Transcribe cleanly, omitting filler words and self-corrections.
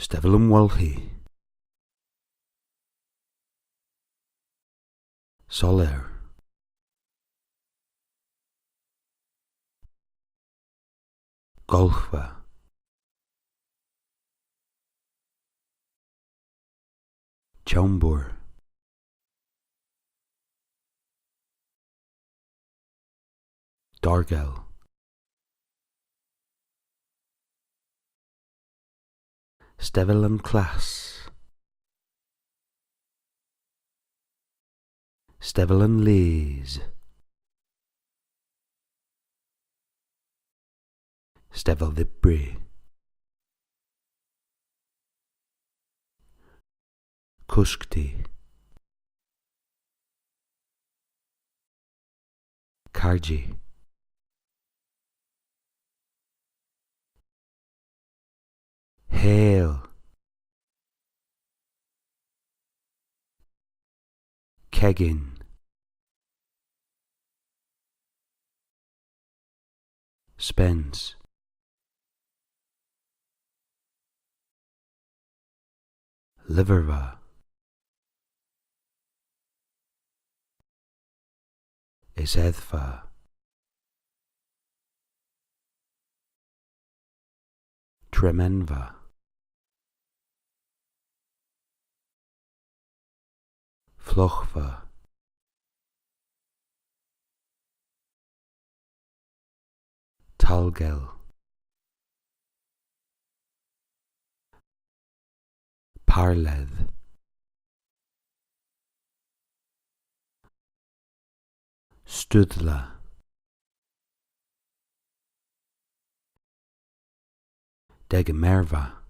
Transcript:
Stevelum Walhi Soler Golfa Chaumbur Dargel Stevelum Class Stevelum Lees Stevel Vibri Kuskti Karji Hail Keggin Spence Liverva Isedva Tremenva Flochva Talgel Parleth Studla Degemerva